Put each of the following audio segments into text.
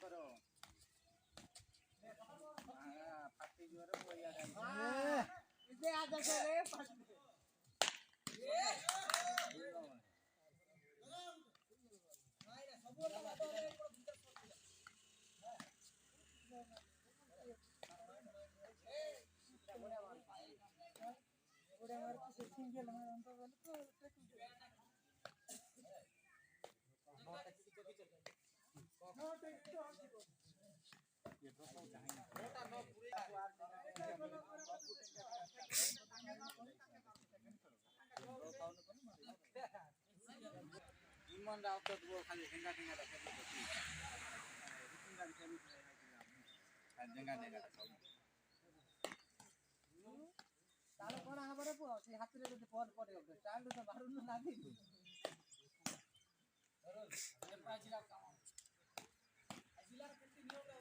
करो फाटी जोर वो यार इसे आजा करे मन राव तो वो खाली झंगा झंगा रखे झंगा झंगा ताले कोण हबर पुआ से हाथ रे जदी बॉल पड़े हो चाल तो बाहर न लागी अरे पाजिला काम आजिला कितनी नहीं होगा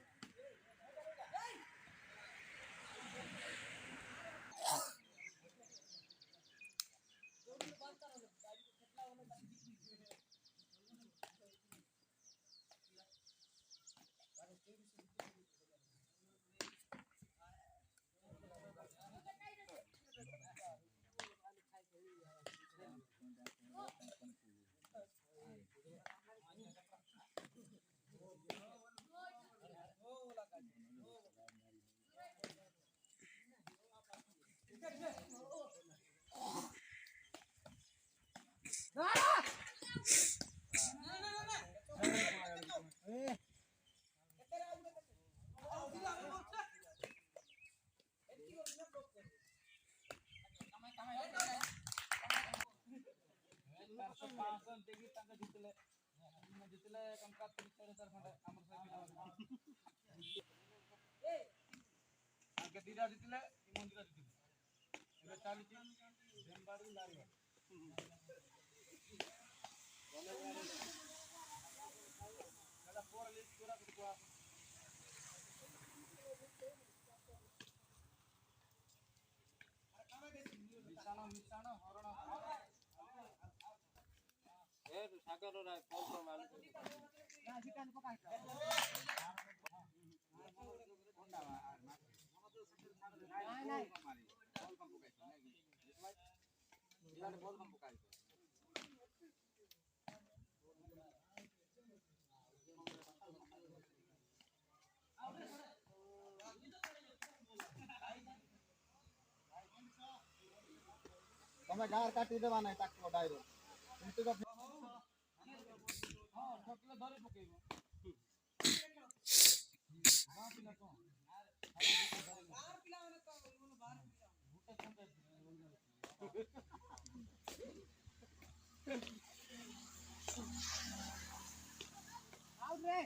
जितले कंका 30-40 खंड हमर ए आगे दीदा जितले मंदिर जितले एबे चालीची बेंबारू लागे कला पोर लिस्ट पूरा कुआ मिशान हरण ए सागर रा कॉल तो मालूम ना जी काल पकाई कोंडा नहीं नहीं बॉल कम पकाई नहीं इलाने बॉल कम पकाई તમે ગાર કાટી દેવાના ટાકલો ડાયરો ઇંટુ તો हां ઠકલે ધરી પકેઈવો ગાર પીલા તો ગાર પીલાને તો ઓનો બાર પીલા ભૂટે ખંડે આઉટ રે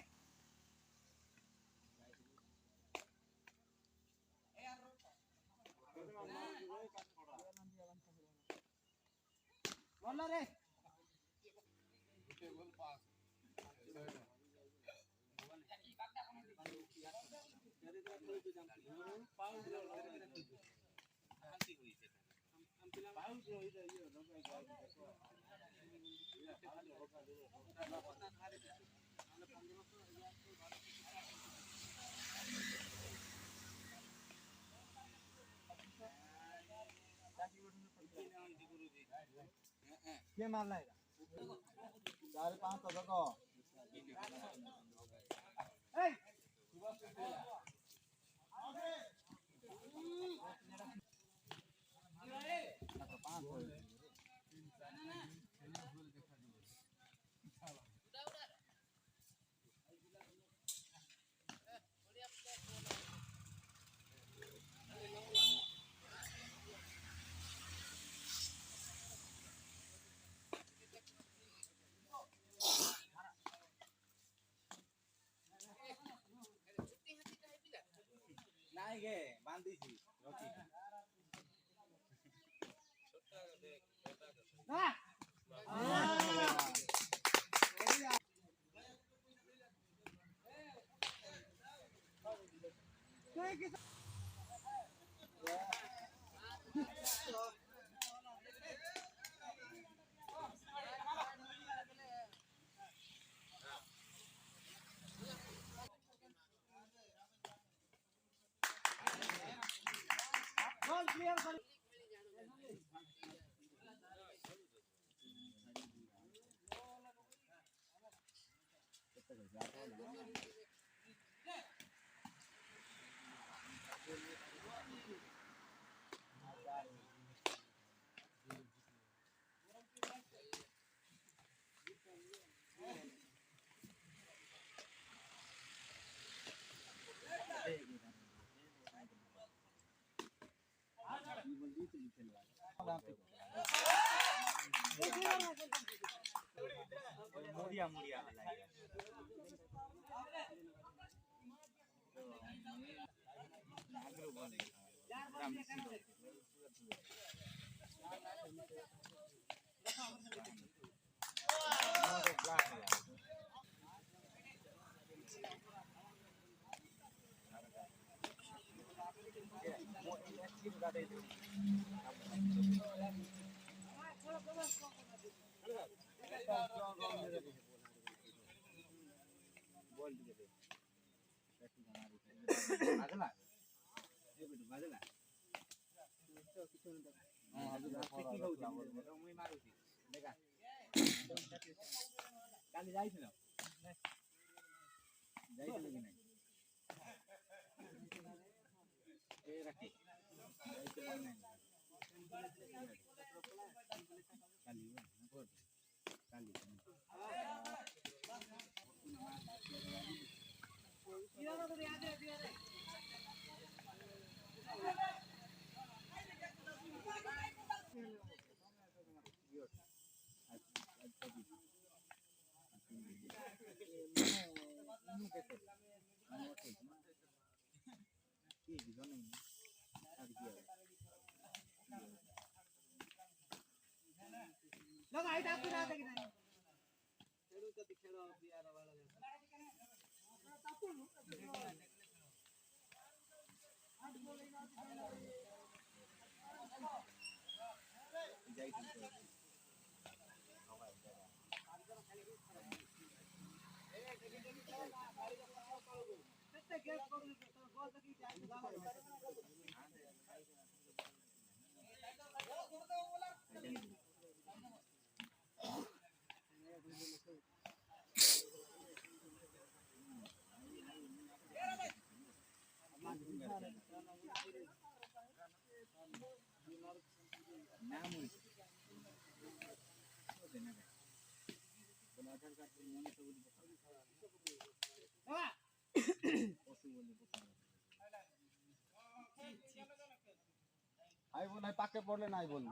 એ यार बोला रे टेबल पास क्या मारना है 4-5 तो ए नहीं गे बांधी थी रोटी हां মুড়িয়া মুড়িয়া কালি যাইছিল যাইছিল কি নাই এই রাখি যাইতে পারে নাই কালি কালি আই বল নাই পাকে পড়লে নাই বল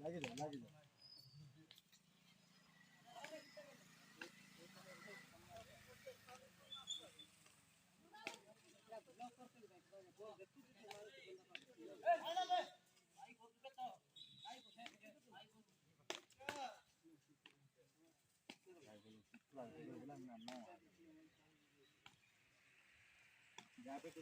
লাগি যা লাগি যা যাবে তো